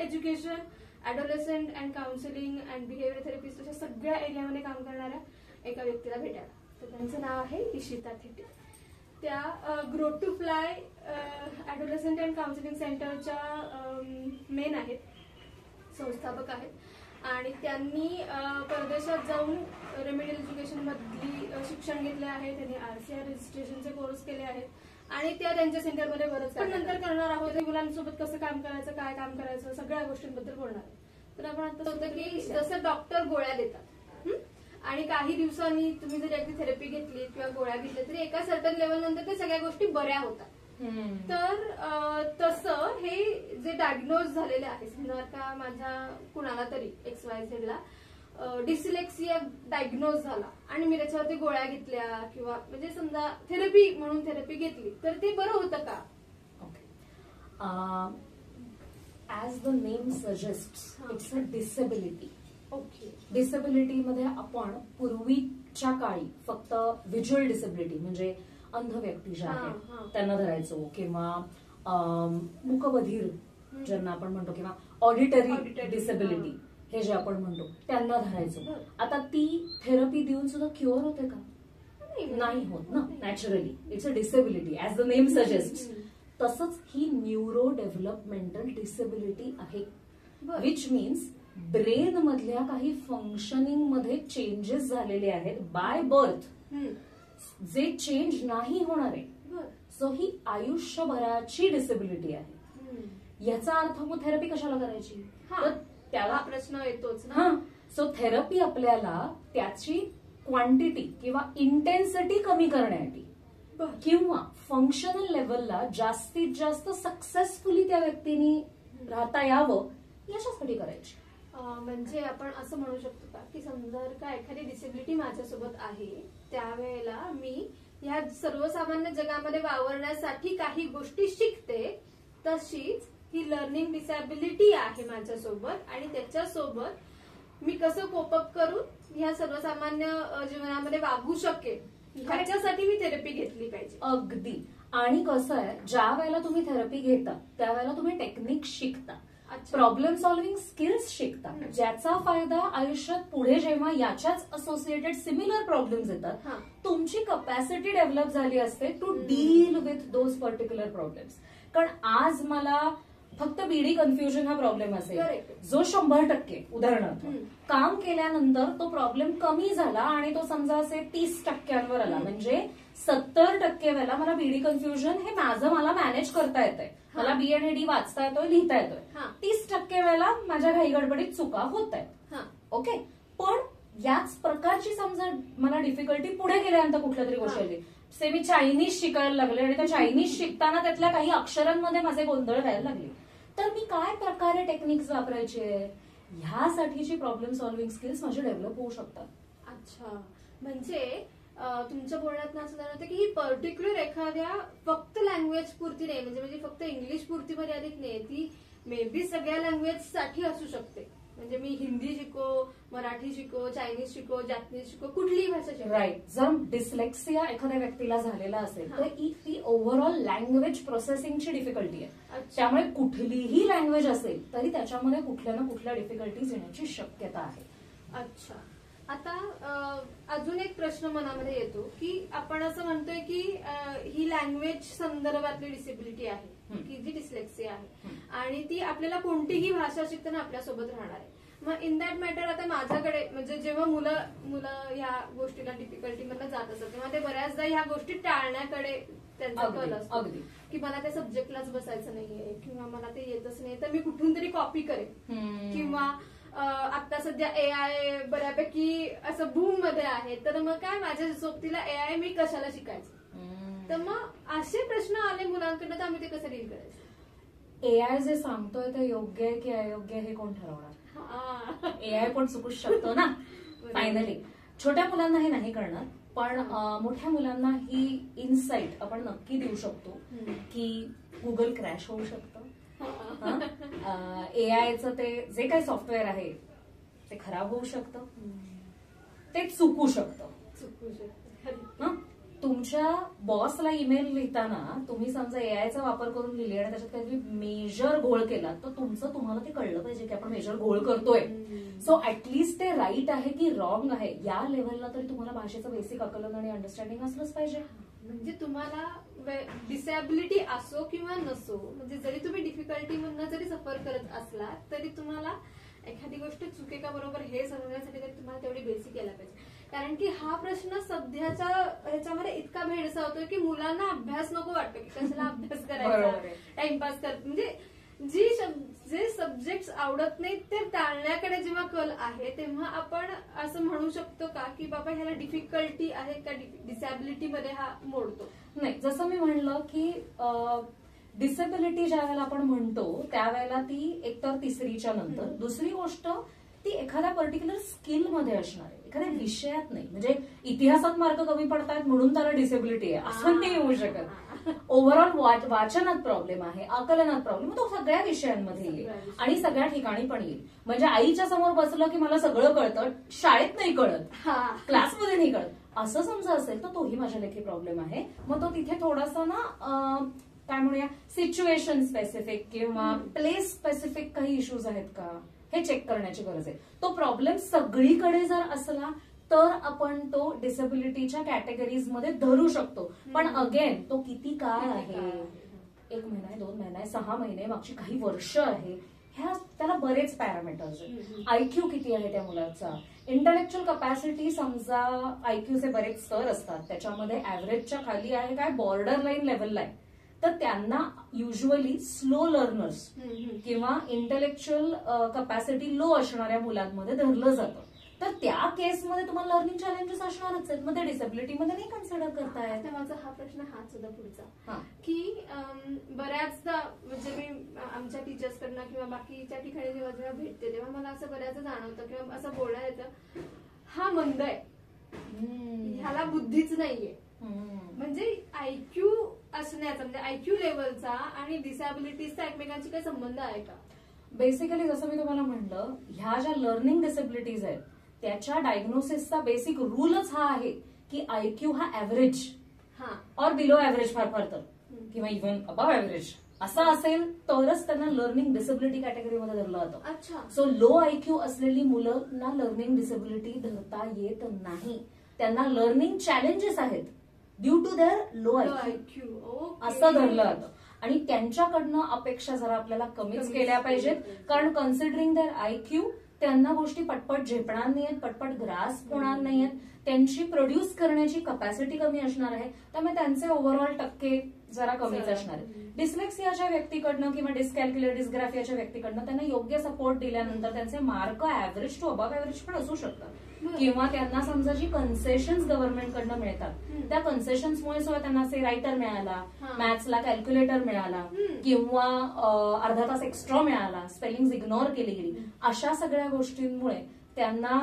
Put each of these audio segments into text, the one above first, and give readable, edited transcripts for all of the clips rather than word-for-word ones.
Education, adolescent and counselling and behaviour therapist अशा सगळ्या एरियामध्ये काम करणाऱ्या एका व्यक्तीला भेटायला. तर त्यांचं नाव आहे इशिता थेटे. त्या grow to fly adolescent and counselling सेंटरच्या मेन आहेत, संस्थापक आहेत. आणि त्यांनी परदेशात जाऊन रेमेडियल एज्युकेशन मधली शिक्षण घेतले आहे. त्यांनी RCR रजिस्ट्रेशनचे कोर्स केले आहेत आणि त्या त्यांच्या सेंटरमध्ये बरंच पण नंतर करणार आहोत. मुलांसोबत कसं काम करायचं, काय काम करायचं, सगळ्या गोष्टींबद्दल बोलणार आहे. तर आपण आता होतं की जसं डॉक्टर गोळ्या देतात आणि काही दिवसांनी तुम्ही जर एकदा थेरपी घेतली किंवा गोळ्या घेतल्या तरी एका सर्टन लेवल नंतर त्या सगळ्या गोष्टी बऱ्या होतात. तर तसं हे जे डायग्नोज झालेले आहे, समजा का माझ्या कुणाला तरी XYZ ला डिस्लेक्सिया डायग्नोज झाला आणि मी त्याच्यावरती गोळ्या घेतल्या किंवा म्हणजे समजा थेरपी म्हणून थेरपी घेतली तर ते बरं होतं का? As the name suggest it's a disability. Okay. डिसेबिलिटीमध्ये आपण पूर्वीच्या काळी फक्त व्हिज्युअल डिसेबिलिटी म्हणजे अंध व्यक्ती ज्या आहेत त्यांना धरायचो किंवा मूकबधीर ज्यांना आपण म्हणतो किंवा ऑडिटरी डिसेबिलिटी हे जे आपण म्हणतो त्यांना धरायचो. आता ती थेरपी देऊन सुद्धा क्युअर होते का? नाही होत ना. Naturally it's a disability as the name suggest. तसंच ही न्यूरो डेव्हलपमेंटल डिसेबिलिटी आहे, विच मीन्स ब्रेन मधल्या काही फंक्शनिंग मध्ये चेंजेस झालेले आहेत बाय बर्थ, जे चेंज नाही होणार आहे. सो ही आयुष्यभराची डिसेबिलिटी आहे. याचा अर्थ मग थेरपी कशाला करायची? तर त्याला प्रश्न येतोच ना. सो थेरपी आपल्याला त्याची क्वांटिटी किंवा इंटेन्सिटी कमी करण्यासाठी किंवा फंक्शनल लेवलला जास्तीत जास्त सक्सेसफुली त्या व्यक्तीने राहता यावं याच्यासाठी करायची. म्हणजे आपण असं म्हणू शकतो का की समजा का एखादी डिसेबिलिटी माझ्यासोबत आहे त्यावेळेला मी ह्या सर्वसामान्य जगामध्ये वावरण्यासाठी काही गोष्टी शिकते, तशीच ही लर्निंग डिसेबिलिटी आहे माझ्यासोबत आणि त्याच्यासोबत मी कसं कोपअप करून ह्या सर्वसामान्य जीवनामध्ये वागू शकेल ह्याच्यासाठी मी थेरपी घेतली पाहिजे. अगदी. आणि कसं आहे, ज्या वेळेला तुम्ही थेरपी घेता त्यावेळेला तुम्ही टेक्निक शिकता, प्रॉब्लेम सॉल्व्हिंग स्किल्स शिकता, ज्याचा फायदा आयुष्यात पुढे जेव्हा याच्याच असोसिएटेड सिमिलर प्रॉब्लेम्स येतात तुमची कपॅसिटी डेव्हलप झाली असते to deal with those particular problems. कारण आज मला फक्त बीडी कन्फ्युजन हा प्रॉब्लेम असेल जो 100% उदाहरणार्थ काम केल्यानंतर तो प्रॉब्लेम कमी झाला आणि तो समजा असे 30% आला, म्हणजे 70% वेळेला मला बीडी कन्फ्युजन हे माझं मला मॅनेज करता येतंय, मला बी आणि डी वाचता येतोय, लिहिता येतोय. 30% वेळेला माझ्या घाई गडबडीत चुका होत आहेत. ओके. पण याच प्रकारची समजा मला डिफिकल्टी पुढे गेल्यानंतर कुठल्या तरी गोष्ट आली, से मी चायनीज शिकायला लागले आणि त्या चायनीज शिकताना त्यातल्या काही अक्षरांमध्ये माझे गोंधळ व्हायला लागले, तर मी काय प्रकारे टेक्निक्स वापरायचे ह्यासाठीची प्रॉब्लेम सॉल्व्हिंग स्किल्स माझे डेव्हलप होऊ शकतात. अच्छा. म्हणजे तुमच्या बोलण्यात असं जाणवतं की ही पर्टिक्युलर एखाद्या फक्त लँग्वेज पुरती नाही, म्हणजे फक्त इंग्लिश पुरती मर्यादित नाही, ती मे बी सगळ्या लँग्वेज साठी असू शकते. म्हणजे मी हिंदी शिको, मराठी शिको, चायनीज शिको, जॅपनीज शिको, कुठलीही भाषा शिको. राईट. जर डिस्लेक्सिया एखाद्या व्यक्तीला झालेला असेल तर ती ओव्हरऑल लँग्वेज प्रोसेसिंगची डिफिकल्टी आहे. त्यामुळे कुठलीही लँग्वेज असेल तरी त्याच्यामध्ये कुठल्या ना कुठल्या डिफिकल्टीज येण्याची शक्यता आहे. अच्छा. आता अजून एक प्रश्न मनामध्ये येतो की आपण असं म्हणतोय की ही लँग्वेज संदर्भातली डिसेबिलिटी आहे की जी डिस्लेक्सिया आहे आणि ती आपल्याला कोणतीही भाषा शिकताना आपल्यासोबत राहणार आहे. मग इन दॅट मॅटर आता माझ्याकडे म्हणजे जेव्हा मुलं या गोष्टीला डिफिकल्टी मधनं जात असतात तेव्हा ते बऱ्याचदा ह्या गोष्टी टाळण्याकडे त्यांचा कल असतो की मला त्या सब्जेक्टलाच बसायचं नाहीये किंवा मला ते येतच नाही तर मी कुठून तरी कॉपी करेन, किंवा आता सध्या AI बऱ्यापैकी असं बूम मध्ये आहे तर मग काय माझ्या सोबतीला AI मी कशाला शिकायचं. तर मग असे प्रश्न आले मुलांकडनं तर आम्ही ते कसं डील करायचं? AI जे सांगतोय ते योग्य आहे की अयोग्य हे कोण ठरवणार? AI पण चुकूच शकतो ना फायनली. छोट्या मुलांना हे नाही करणार, पण मोठ्या मुलांना ही इनसाइट आपण नक्की देऊ शकतो की गुगल क्रॅश होऊ शकतं, एआयचं ते जे काही सॉफ्टवेअर आहे ते खराब होऊ शकतं, ते चुकू शकतं. तुमच्या बॉसला ईमेल लिहिताना तुम्ही समजा एआयचा वापर करून लिहिले आणि त्याच्यात काहीतरी मेजर घोळ केला तर तुम्हाला ते कळलं पाहिजे की आपण मेजर घोळ करतोय. सो ऍटलीस्ट ते राईट आहे की रॉंग आहे या लेव्हलला तरी तुम्हाला भाषेचं बेसिक आकलन आणि अंडरस्टँडिंग असलंच पाहिजे. म्हणजे तुम्हाला डिसॅबिलिटी असो किंवा नसो, म्हणजे जरी तुम्ही डिफिकल्टी मधनं जरी सफर करत असला तरी तुम्हाला एखादी गोष्ट चुके का बरोबर हे समजण्यासाठी तरी तुम्हाला तेवढी बेसिक यायला पाहिजे. कारण की हा प्रश्न सध्याच्या ह्याच्यामध्ये इतका भेडसावतोय की मुलांना अभ्यास नको वाटतो की कशाला अभ्यास करायचा, टाइमपास करत, म्हणजे जे सब्जेक्ट आवडत नाहीत ते टाळण्याकडे जेव्हा कल आहे तेव्हा आपण असं म्हणू शकतो का की बाबा ह्याला डिफिकल्टी आहे का डिसॅबिलिटी मध्ये हा मोडतो. नाही, जसं मी म्हणलं की डिसेबिलिटी ज्या वेळेला आपण म्हणतो त्यावेळेला ती एकतर तिसरीच्या नंतर, दुसरी गोष्ट ती एखाद्या पर्टिक्युलर स्किल मध्ये असणार आहे, एखाद्या विषयात नाही. म्हणजे इतिहासात मार्क कमी पडतायत म्हणून त्याला डिसेबिलिटी आहे असं नाही होऊ शकत. ओव्हरऑल वाचनात प्रॉब्लेम आहे, आकलनात प्रॉब्लेम, तो सगळ्या विषयांमध्ये येईल आणि सगळ्या ठिकाणी पण येईल. म्हणजे आईच्या समोर बसलं की मला सगळं कळतं, शाळेत नाही कळत, क्लासमध्ये नाही कळत असं समजा असेल तर तोही माझ्या लेखी प्रॉब्लेम आहे. मग तो तिथे थोडासा ना काय म्हणूया सिच्युएशन स्पेसिफिक किंवा प्लेस स्पेसिफिक काही इश्यूज आहेत का हे चेक करण्याची गरज आहे. तो प्रॉब्लेम सगळीकडे जर असला तर आपण तो डिसेबिलिटीच्या कॅटेगरीज मध्ये धरू शकतो. पण अगेन तो किती काळ आहे, 1 महिना आहे, 2 महिना आहे, 6 महिने, मागची काही वर्ष आहे, त्याला बरेच पॅरामीटर्स आहेत. आयक्यू किती आहे त्या मुलाचा, इंटलेक्च्युअल कपॅसिटी, समजा आयक्यूचे बरेच स्तर असतात, त्याच्यामध्ये ऍव्हरेजच्या खाली आहे काय बॉर्डर लाईन लेव्हलला आहे तर त्यांना युजली स्लो लर्नर्स किंवा इंटलेक्च्युअल कपॅसिटी लो असणाऱ्या मुलांमध्ये धरलं जातं. तर त्या केसमध्ये तुम्हाला लर्निंग चॅलेंजेस असणारच आहेत, मग ते डिसेबिलिटीमध्ये नाही कन्सिडर करतायत. माझा हा प्रश्न हाच होता पुढचा की बऱ्याचदा म्हणजे मी आमच्या टीचर्सकडनं किंवा बाकीच्या ठिकाणी जेव्हा भेटते तेव्हा मला असं बऱ्याचदा जाणवतं किंवा असं बोलण्यात येतं हा मंद आहे, ह्याला बुद्धीच नाहीये. म्हणजे आयक्यू असण्याचा म्हणजे आयक्यू लेवलचा आणि डिसॅबिलिटीजचा एकमेकांशी काही संबंध आहे का? बेसिकली जसं मी तुम्हाला म्हणलं, ह्या ज्या लर्निंग डिसेबिलिटीज आहेत त्याच्या डायग्नोसिसचा बेसिक रूलच हा आहे की आयक्यू हा ऍव्हरेज और बिलो ऍव्हरेज फार तर किंवा इव्हन अबव ऍव्हरेज असा असेल तरच त्यांना लर्निंग डिसेबिलिटी कॅटेगरीमध्ये धरलं जातं. अच्छा. सो लो आयक्यू असलेली मुलांना लर्निंग डिसेबिलिटी धरता येत नाही, त्यांना लर्निंग चॅलेंजेस आहेत due to their low IQ असं धरलं जातं. आणि त्यांच्याकडनं अपेक्षा जरा आपल्याला कमीच केल्या पाहिजेत, कारण कन्सिडरिंग देअर आयक्यू त्यांना गोष्टी पटपट झेपणार नाहीयेत, पटपट ग्रास्प होणार नाहीयेत, त्यांची प्रोड्यूस करण्याची कपॅसिटी कमी असणार आहे, त्यामुळे त्यांचे ओव्हरऑल टक्के जरा कमीच असणार आहेत. डिस्लेक्सियाच्या व्यक्तीकडनं किंवा डिस्कॅल्क्युलेट डिस्ग्राफियाच्या व्यक्तीकडनं त्यांना योग्य सपोर्ट दिल्यानंतर त्यांचे mark average to above average पण असू शकतात. किंवा त्यांना समजा जी कन्सेशन्स गव्हर्नमेंटकडनं मिळतात त्या कन्सेशन्समुळे सुद्धा त्यांना से रायटर मिळाला, मॅथ्सला कॅल्क्युलेटर मिळाला किंवा अर्धा तास एक्स्ट्रा मिळाला, स्पेलिंग इग्नोर केली गेली, अशा सगळ्या गोष्टींमुळे त्यांना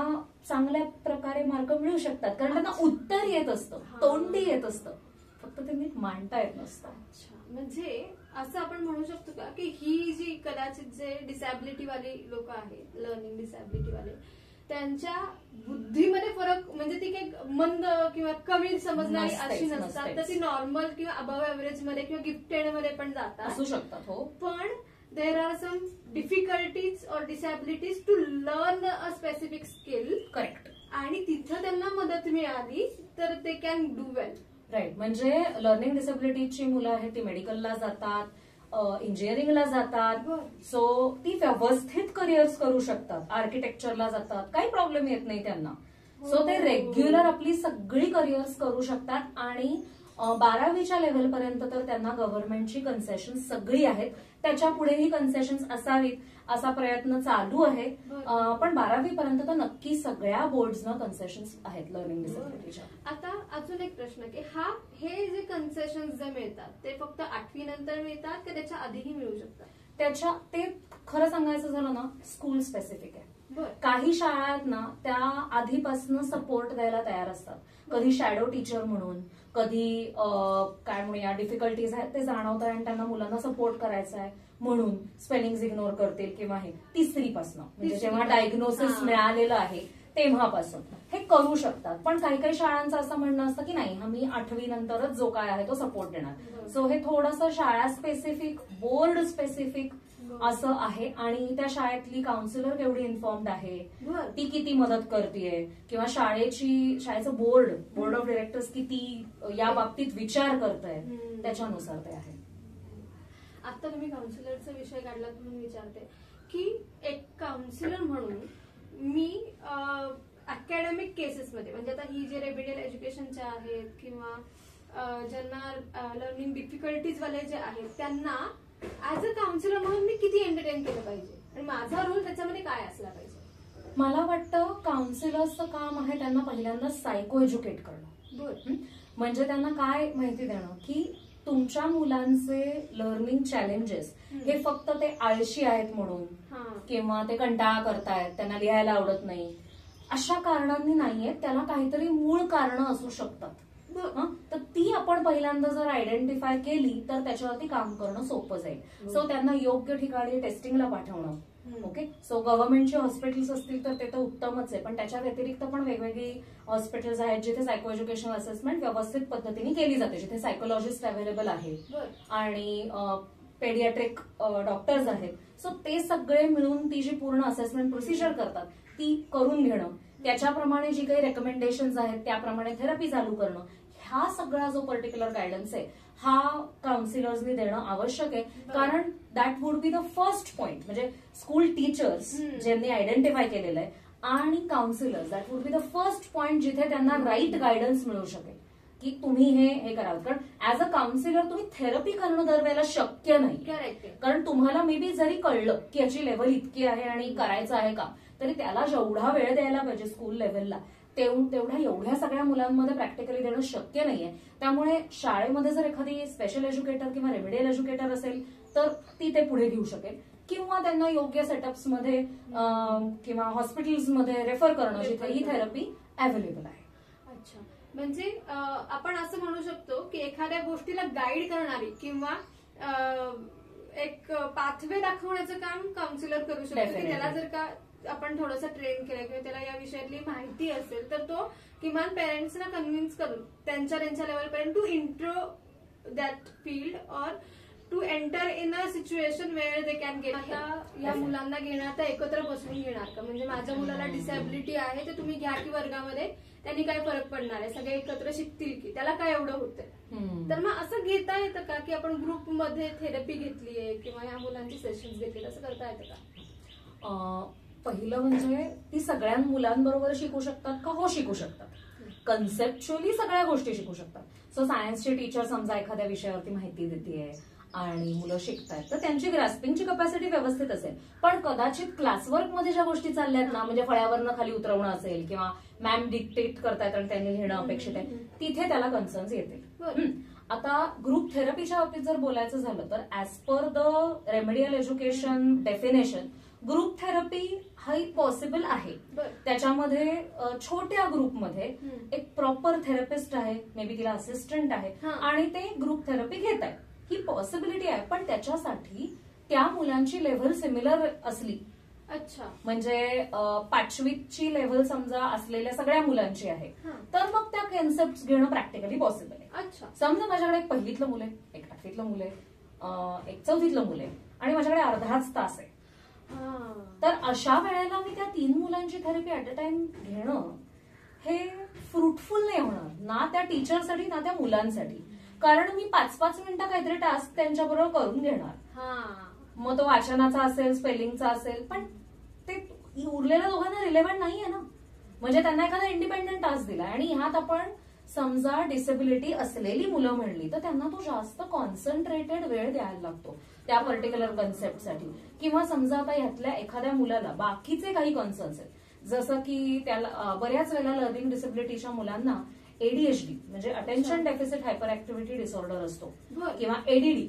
चांगल्या प्रकारे मार्क मिळू शकतात. कारण त्यांना उत्तर येत असतं, तोंडी येत असतं, फक्त ते नीट मांडता येत नसतं. म्हणजे असं आपण म्हणू शकतो का की ही जी कदाचित जे डिसॅबिलिटी वाली लोक आहेत, लर्निंग डिसॅबिलिटी वाले, त्यांच्या बुद्धीमध्ये फरक म्हणजे ती काही मंद किंवा कमी समजणारी अशी नसतात, तर ती नॉर्मल किंवा अबव ऍव्हरेज मध्ये किंवा गिफ्टेड मध्ये पण जातात, असू शकतात. हो, पण there are some difficulties or disabilities to learn a specific skill. Correct. आणि तिथं त्यांना मदत मिळाली तर ते कॅन डू वेल. राईट. म्हणजे लर्निंग डिसेबिलिटीची मुलं आहेत ती मेडिकलला जातात, इंजिनिअरिंगला जातात, सो ती व्यवस्थित करिअर्स करू शकतात, आर्किटेक्चरला जातात, काही प्रॉब्लेम येत नाही त्यांना. सो ते रेग्युलर आपली सगळी करिअर्स करू शकतात. आणि 12वीच्या लेव्हलपर्यंत तर त्यांना गव्हर्नमेंटची कन्सेशन सगळी आहेत, त्याच्या पुढेही कन्सेशन्स असावीत असा प्रयत्न चालू आहे. पण 12वी पर्यंत तर नक्की सगळ्या बोर्ड्सना कन्सेशन्स आहेत लर्निंग डिसेबिलिटीच्या. आता अजून एक प्रश्न की हे जे कन्सेशन्स जे मिळतात ते फक्त 8वी नंतर मिळतात का त्याच्या आधीही मिळू शकतात? ते खरं सांगायचं झालं ना स्कूल स्पेसिफिक आहे. काही शाळा आहेत ना त्या आधीपासून सपोर्ट द्यायला तयार असतात, कधी शॅडो टीचर म्हणून, कधी काय म्हणूया डिफिकल्टीज आहेत ते जाणवतात आणि त्यांना मुलांना सपोर्ट करायचा आहे म्हणून स्पेलिंग इग्नोर करतील किंवा हे 3री पासून म्हणजे जेव्हा डायग्नोसिस मिळालेलं आहे तेव्हापासून हे करू शकतात. पण काही काही शाळांचं असं म्हणणं असतं की नाही, आम्ही 8वी नंतरच जो काय आहे तो सपोर्ट देणार. सो हे थोडंसं शाळा स्पेसिफिक, बोर्ड स्पेसिफिक असं आहे. आणि त्या शाळेतली काउन्सिलर केवढी इन्फॉर्म्ड आहे, ती किती मदत करतेय, किंवा शाळेचं बोर्ड ऑफ डिरेक्टर्स किती या बाबतीत विचार करताय, त्याच्यानुसार ते आहे. आता तुम्ही काउन्सिलरचा विषय काढला म्हणून विचारते की एक काउन्सिलर म्हणून मी अकॅडमिक केसेसमध्ये, म्हणजे आता ही जे रेमिडियल एज्युकेशनच्या आहेत किंवा ज्यांना लर्निंग डिफिकल्टीज वाले जे आहेत, त्यांना ऍज अ काउन्सिलर म्हणून मी किती एंटरटेन केलं पाहिजे आणि माझा रोल त्याच्यामध्ये काय असला पाहिजे? मला वाटतं काउन्सिलर्सचं काम आहे त्यांना पहिल्यांदा सायको एज्युकेट करणं. म्हणजे त्यांना काय माहिती देणं की तुमच्या मुलांचे लर्निंग चॅलेंजेस हे फक्त ते आळशी आहेत म्हणून, किंवा ते कंटाळा करतायत, त्यांना लिहायला आवडत नाही, अशा कारणांनी नाहीयेत. त्याला काहीतरी मूळ कारणं असू शकतात. तर ती आपण पहिल्यांदा जर आयडेंटिफाय केली तर त्याच्यावरती काम करणं सोपं जाईल. सो त्यांना योग्य ठिकाणी टेस्टिंगला पाठवणं. ओके, सो गव्हर्नमेंटचे हॉस्पिटल्स असतील तर ते तर उत्तमच आहे, पण त्याच्या व्यतिरिक्त पण वेगवेगळी हॉस्पिटल्स आहेत जिथे सायको एज्युकेशनल असेसमेंट व्यवस्थित पद्धतीने केली जाते, जिथे सायकोलॉजिस्ट अवेलेबल आहे आणि पेडियाट्रिक डॉक्टर्स आहेत. सो ते सगळे मिळून ती जी पूर्ण असेसमेंट प्रोसिजर करतात ती करून घेणं, त्याच्याप्रमाणे जी काही रेकमेंडेशन्स आहेत त्याप्रमाणे थेरपी चालू करणं, हा सगळा जो पर्टिक्युलर गायडन्स आहे हा काउन्सिलर्सनी देणं आवश्यक आहे. कारण that would be the first point. म्हणजे स्कूल टीचर्स ज्यांनी आयडेंटिफाय केलेलं आहे आणि counsellors, that would be the first point जिथे त्यांना राईट गायडन्स मिळू शकेल की तुम्ही हे करावं. कारण ऍज अ काउन्सिलर तुम्ही थेरपी करणं दरवेळेला शक्य नाही. कारण तुम्हाला मे बी जरी कळलं की याची लेवल इतकी आहे आणि करायचं आहे का, तरी त्याला जेवढा वेळ द्यायला पाहिजे स्कूल लेव्हलला एवढ्या सगळ्या मुलांमध्ये प्रॅक्टिकली देणं शक्य नाहीये. त्यामुळे शाळेमध्ये जर एखादी स्पेशल एज्युकेटर किंवा रेमिडियल एज्युकेटर असेल तर ती ते पुढे घेऊ शकेल, किंवा त्यांना योग्य सेटअप्समध्ये किंवा हॉस्पिटल्समध्ये रेफर करणं जिथे ही थेरपी अवेलेबल आहे. अच्छा, म्हणजे आपण असं म्हणू शकतो की एखाद्या गोष्टीला गाईड करणारी किंवा एक पाथवे दाखवण्याचं काम काउन्सिलर करू शकतो. की त्याला जर का आपण थोडंसं ट्रेन केलं किंवा त्याला या विषयातली माहिती असेल तर तो किमान पेरेंट्सना कन्व्हिन्स करून त्यांच्या लेवलपर्यंत to intro that field or to enter in a situation where they can get. आता या मुलांना घेणार तर एकत्र बसवून घेणार का? म्हणजे माझ्या मुलाला डिसॅबिलिटी आहे तर तुम्ही घ्या की वर्गामध्ये, त्यांनी काय फरक पडणार आहे, सगळे एकत्र शिकतील की, त्याला काय एवढं होतंय. तर मग असं घेता येतं का की आपण ग्रुपमध्ये थेरपी घेतलीये किंवा या मुलांची सेशन्स घेतली, असं करता येतं का? पहिलं म्हणजे ती सगळ्या मुलांबरोबर शिकू शकतात का? हो, शिकू शकतात. कन्सेप्च्युअली सगळ्या गोष्टी शिकू शकतात. सो सायन्सचे टीचर समजा एखाद्या विषयावरती माहिती देतेय आणि मुलं शिकतायत तर त्यांची ग्रास्पिंगची कपॅसिटी व्यवस्थित असेल. पण कदाचित क्लासवर्कमध्ये ज्या गोष्टी चालल्यात ना, म्हणजे फळ्यावरनं खाली उतरवणं असेल किंवा मॅम डिक्टेट करतायत आणि त्यांनी लिहिणं अपेक्षित आहे, तिथे त्याला कन्सर्न्स येतील. आता ग्रुप थेरपीच्या बाबतीत जर बोलायचं झालं तर as per the remedial education definition group therapy हा पॉसिबल आहे. त्याच्यामध्ये छोट्या ग्रुपमध्ये एक प्रॉपर थेरपिस्ट आहे, मे बी तिला असिस्टंट आहे आणि ते ग्रुप थेरपी घेत आहेत, ही पॉसिबिलिटी आहे. पण त्याच्यासाठी त्या मुलांची लेव्हल सिमिलर असली. अच्छा, म्हणजे 5वीची लेव्हल समजा असलेल्या सगळ्या मुलांची आहे तर मग त्या कन्सेप्ट घेणं प्रॅक्टिकली पॉसिबल आहे. अच्छा, समजा माझ्याकडे एक 1लीतलं मुलं आहे, एक 8वीतलं मुलं आहे, एक 4थीतलं मुलं आहे आणि माझ्याकडे अर्धाच तास आहे. तर अशा वेळेला मी त्या 3 मुलांची थेरपी ऍट अ टाइम घेणं हे फ्रुटफुल नाही होणार, ना त्या टीचरसाठी ना त्या मुलांसाठी. कारण मी 5-5 मिनिटं काहीतरी टास्क त्यांच्याबरोबर करून घेणार. मग तो वाचनाचा असेल, स्पेलिंगचा असेल, पण ते उरलेल्या दोघांना रिलेव्हंट नाहीये ना. म्हणजे त्यांना एखादा इंडिपेंडंट टास्क दिला आणि ह्यात आपण समजा डिसेबिलिटी असलेली मुलं म्हणली तर त्यांना तो जास्त कॉन्सन्ट्रेटेड वेळ द्यायला लागतो त्या पर्टिक्युलर कन्सेप्टसाठी. किंवा समजा आता ह्यातल्या एखाद्या मुलाला बाकीचे काही कन्सर्न्स आहेत, जसं की त्याला बऱ्याच वेळेला लर्निंग डिसेबिलिटीच्या मुलांना एडीएचडी म्हणजे attention deficit hyper activity disorder असतो किंवा एडीडी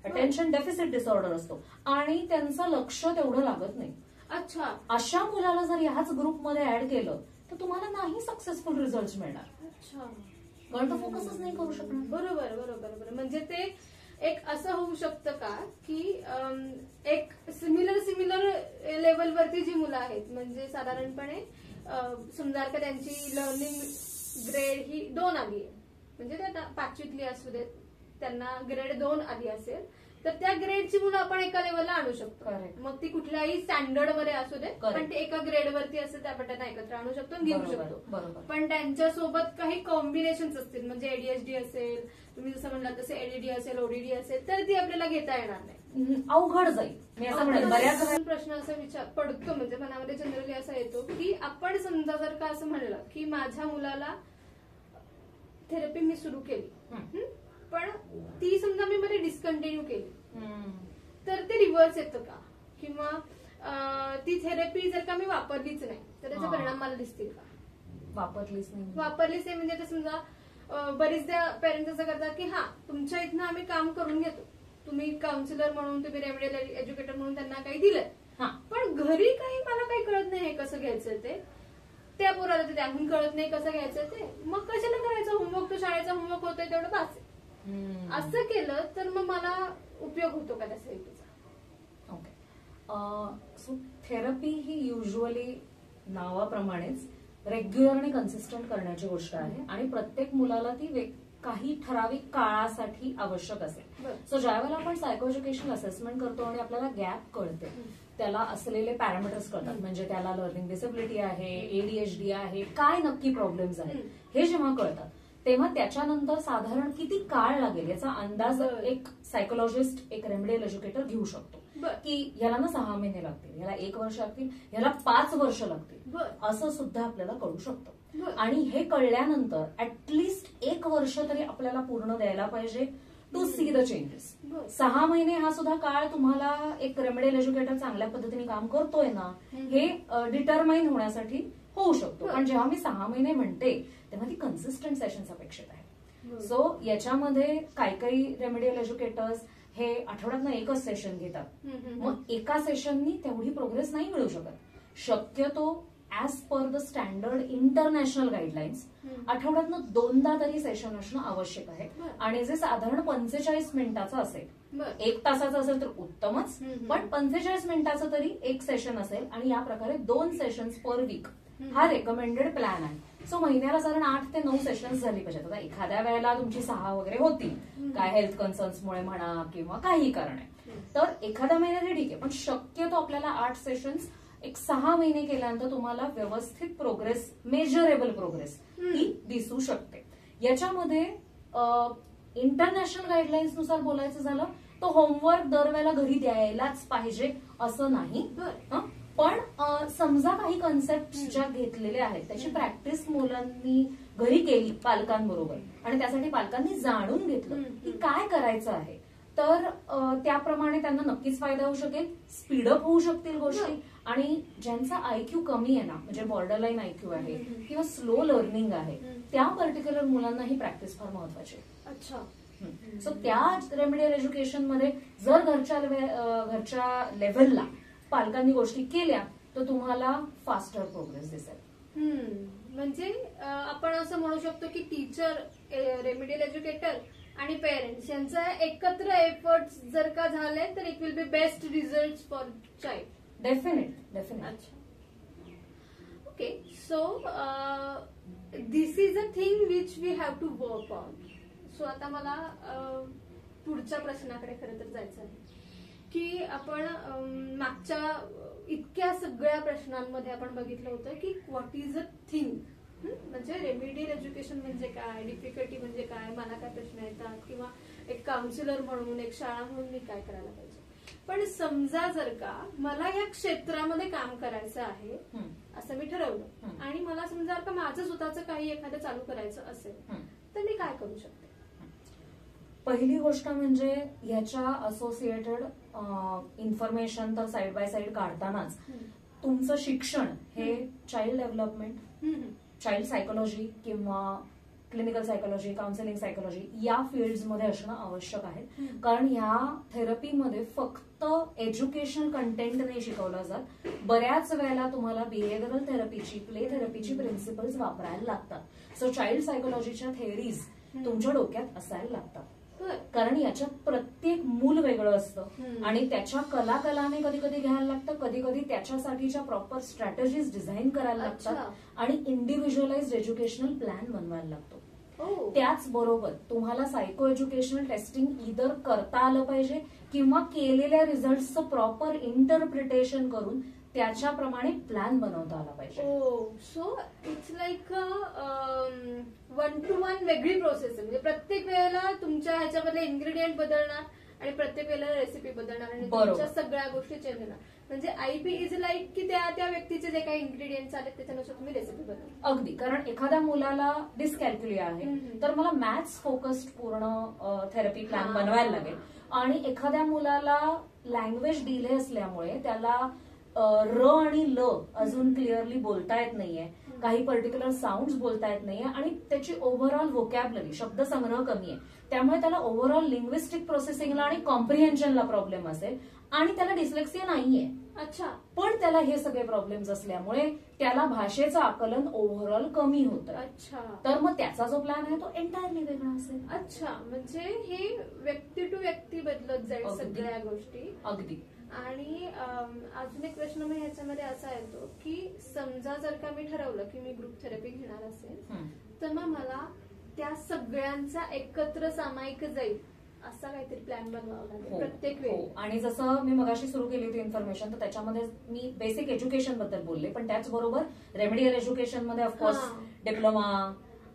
अटेन्शन डेफिसिट डिसऑर्डर असतो आणि त्यांचं लक्ष तेवढं लागत नाही. अच्छा, अशा मुलाला जर ह्याच ग्रुपमध्ये ऍड केलं तर तुम्हाला नाही सक्सेसफुल रिझल्ट मिळणार. अच्छा, कारण तो फोकसच नाही करू शकणार. बरोबर बरोबर. म्हणजे ते एक असं होऊ शकतं का की एक सिमिलर लेवलवरती जी मुलं आहेत, म्हणजे साधारणपणे समजा का त्यांची लर्निंग ग्रेड ही 2 आली आहे, म्हणजे त्या 5वीतली असू दे, त्यांना ग्रेड 2 आली असेल, तर त्या ग्रेडची मुलं आपण एका लेवलला आणू शकतो. मग ती कुठल्याही स्टँडर्ड मध्ये असू दे, पण ते एका ग्रेडवरती असेल तर आपण त्यांना एकत्र आणू शकतो आणि घेऊ शकतो. पण त्यांच्यासोबत काही कॉम्बिनेशन्स असतील, म्हणजे एडीएचडी असेल, तुम्ही जसं म्हणलात तसे एडीडी असेल, ओडीडी असेल, तर ती आपल्याला घेता येणार नाही, अवघड जाईल. मी असं म्हणेन बऱ्याच प्रश्न असा विचार पडतो, म्हणजे मनामध्ये जनरली असा येतो की आपण समजा जर का असं म्हणलं की माझ्या मुलाला थेरपी मी सुरू केली, पण ती समजा मी मध्ये डिस्कंटिन्यू केली, तर ते रिव्हर्स येतं का, किंवा ती थेरपी जर का मी वापरलीच नाही तर त्याचे परिणाम मला दिसतील का? वापरलीच नाही म्हणजे ते समजा बरीचदा पेरेंट्स असं करतात की हा तुमच्या इथनं आम्ही काम करून घेतो, तुम्ही काउन्सिलर म्हणून, तुम्ही रेमेडियल एज्युकेटर म्हणून त्यांना काही दिलंय, पण घरी काही मला काही कळत नाही हे कसं घ्यायचं ते, त्या पोराला ते त्याहून कळत नाही कसं घ्यायचं ते, मग कशाला करायचं, होमवर्क तो शाळेचा होमवर्क होतोय तेवढं बास. असं केलं तर मग मला उपयोग होतो का त्या थेरपीचा? ओके. सो थेरपी ही युजली नावाप्रमाणेच रेग्युलर आणि कन्सिस्टंट करण्याची गोष्ट आहे, आणि प्रत्येक मुलाला ती काही ठराविक काळासाठी आवश्यक असेल. सो ज्यावेळेला आपण सायको एज्युकेशनल असेसमेंट करतो आणि आपल्याला गॅप कळते, त्याला असलेले पॅरामीटर्स कळतात, म्हणजे त्याला लर्निंग डिसेबिलिटी आहे, एडीएचडी आहे, काय नक्की प्रॉब्लेम्स आहेत हे जेव्हा कळतात, तेव्हा त्याच्यानंतर साधारण किती काळ लागेल याचा अंदाज एक सायकोलॉजिस्ट, एक रेमेडियल एज्युकेटर घेऊ शकतो, की ह्याला ना 6 महिने लागतील, ह्याला 1 वर्ष लागतील, ह्याला 5 वर्ष लागतील, असं सुद्धा आपल्याला कळू शकतं. आणि हे कळल्यानंतर ऍटलिस्ट 1 वर्ष तरी आपल्याला पूर्ण द्यायला पाहिजे टू सी द चेंजेस. 6 महिने हा सुद्धा काळ तुम्हाला एक रेमेडियल एज्युकेटर चांगल्या पद्धतीने काम करतोय ना हे डिटरमाइन होण्यासाठी होऊ शकतो. पण जेव्हा मी 6 महिने म्हणते तेव्हा ती कन्सिस्टंट सेशन्स अपेक्षित आहे. सो याच्यामध्ये काही रेमेडियल एज्युकेटर्स हे आठवड्यातनं 1च सेशन घेतात, मग एका सेशननी तेवढी प्रोग्रेस नाही मिळू शकत. शक्यतो as per the standard international guidelines आठवड्यातनं 2दा तरी सेशन असणं आवश्यक आहे, आणि जे साधारण 45 मिनिटाचं असेल, 1 तासाचं असेल तर उत्तमच, पण 45 मिनिटाचं तरी एक सेशन असेल, आणि या प्रकारे 2 सेशन्स पर वीक हा रेकमेंडेड प्लॅन आहे. सो महिन्याला साधारण 8 ते 9 सेशन्स झाली पाहिजेत. आता एखाद्या वेळेला तुमची 6 वगैरे होती, काय हेल्थ कन्सर्न्समुळे म्हणा किंवा काही कारण आहे, तर एखाद्या महिन्यात ठीक आहे, पण शक्यतो आपल्याला 8 सेशन्स एक 6 महिने केल्यानंतर तुम्हाला व्यवस्थित प्रोग्रेस, मेजरेबल प्रोग्रेस ही दिसू शकते. याच्यामध्ये इंटरनॅशनल गाईडलाईन्स नुसार बोलायचं झालं तर होमवर्क दरवेळेला घरी द्यायलाच पाहिजे असं नाही, पण समजा काही कन्सेप्ट ज्या घेतलेल्या आहेत त्याची प्रॅक्टिस मुलांनी घरी केली पालकांबरोबर, आणि त्यासाठी पालकांनी जाणून घेतलं की काय करायचं आहे, तर त्याप्रमाणे त्यांना नक्कीच फायदा होऊ शकेल, स्पीडअप होऊ शकतील गोष्टी. आणि ज्यांचा आयक्यू कमी आहे ना, म्हणजे बॉर्डरलाईन आयक्यू आहे किंवा स्लो लर्निंग आहे, त्या पर्टिक्युलर मुलांना ही प्रॅक्टिस फार महत्वाची आहे. अच्छा. सो त्या रेमेडियल एज्युकेशन मध्ये जर घरच्या लेव्हलला पालकांनी गोष्टी केल्या तर तुम्हाला फास्टर प्रोग्रेस दिसेल. म्हणजे आपण असं म्हणू शकतो की टीचर, रेमेडियल एज्युकेटर आणि पेरेंट्स यांचा एकत्र एफर्ट्स जर का झाले तर it will be best result for child. Definite. अच्छा. Okay. So this is a thing which we have to work on. So आता मला पुढच्या प्रश्नाकडे खरं तर जायचं आहे की आपण मागच्या इतक्या सगळ्या प्रश्नांमध्ये आपण बघितलं होतं की व्हॉट इज अ थिंग, म्हणजे रेमेडियल एज्युकेशन म्हणजे काय, डिफिकल्टी म्हणजे काय, मला काय प्रश्न येतात, किंवा एक काउन्सिलर म्हणून, एक शाळा म्हणून मी काय करायला पाहिजे. पण समजा जर का मला या क्षेत्रामध्ये काम करायचं आहे असं मी ठरवलं, आणि मला समजा का माझं स्वतःचं काही एखादं चालू करायचं असेल तर मी काय करू शकते? पहिली गोष्ट म्हणजे ह्याच्या असोसिएटेड इन्फॉर्मेशन तर साइड बाय साइड काढतानाच तुमचं शिक्षण हे चाइल्ड डेव्हलपमेंट, चाइल्ड सायकोलॉजी किंवा क्लिनिकल सायकोलॉजी, काउन्सिलिंग सायकोलॉजी या फील्ड्समध्ये असणं आवश्यक आहे. कारण ह्या थेरपीमध्ये फक्त एज्युकेशनल कंटेंट नाही शिकवलं जात, बऱ्याच वेळेला तुम्हाला बिहेव्हिअरल थेरपीची, प्ले थेरपीची प्रिन्सिपल्स वापरायला लागतात. सो चाइल्ड सायकोलॉजीच्या थेअरीज तुमच्या डोक्यात असायला लागतात. कारण याच्यात प्रत्येक मूल वेगळं असतं आणि त्याच्या कलाने कधी कधी घ्यायला लागतं, कधी कधी त्याच्यासाठीच्या प्रॉपर स्ट्रॅटेजीज डिझाईन करायला लागतात आणि इंडिव्हिज्युअलाइज्ड एज्युकेशनल प्लॅन बनवायला लागतो. त्याचबरोबर तुम्हाला सायको एज्युकेशनल टेस्टिंग इधर करता आलं पाहिजे किंवा केलेल्या रिझल्टचं प्रॉपर इंटरप्रिटेशन करून त्याच्याप्रमाणे प्लॅन बनवता आला पाहिजे. सो इट्स लाईक 1-to-1 वेगळी प्रोसेस आहे. म्हणजे प्रत्येक वेळेला तुमच्या ह्याच्यामधले इन्ग्रेडियंट बदलणार आणि प्रत्येक वेळेला रेसिपी बदलणार आणि तुमच्या सगळ्या गोष्टी चेंज होणार. म्हणजे आयपी इज लाईक की त्या व्यक्तीचे जे काही इन्ग्रेडियंट्स आहेत त्याच्यानुसार तुम्ही रेसिपी बनवा. अगदी. कारण एखाद्या मुलाला डिस्कॅल्क्युलिया आहे तर मला मॅथ्स फोकस्ड पूर्ण थेरपी प्लॅन बनवायला लागेल आणि एखाद्या मुलाला लँग्वेज डिले असल्यामुळे त्याला र आणि ल अजून क्लिअरली बोलता येत नाहीये, काही पर्टिक्युलर साऊंड बोलता येत नाहीये आणि त्याची ओव्हरऑल व्होकॅब्युलरी शब्दसंग्रह कमी आहे, त्यामुळे त्याला ओव्हरऑल लिंग्विस्टिक प्रोसेसिंगला आणि कॉम्प्रिहेन्शनला प्रॉब्लेम असेल आणि त्याला डिस्लेक्सिया नाहीये. अच्छा. पण त्याला हे सगळे प्रॉब्लेम्स असल्यामुळे त्याला भाषेचं आकलन ओव्हरऑल कमी होतं. अच्छा. तर मग त्याचा जो प्लॅन आहे तो एंटायरली वेगळा असेल. अच्छा. म्हणजे हे व्यक्ती टू व्यक्ती बदलत जाईल सगळ्या गोष्टी. अगदी. आणि अजून एक प्रश्न मी ह्याच्यामध्ये असा येतो की समजा जर का मी ठरवलं की मी ग्रुप थेरपी घेणार असेल तर मग मला त्या सगळ्यांचा एकत्र सामायिक जाईल असा काहीतरी प्लॅन बनवावा लागेल प्रत्येक वेळी. आणि जसं मी मगाशी सुरू केली होती इन्फॉर्मेशन तर त्याच्यामध्ये मी बेसिक एज्युकेशन बद्दल बोलले, पण त्याचबरोबर रेमेडियल एज्युकेशन मध्ये ऑफकोर्स डिप्लोमा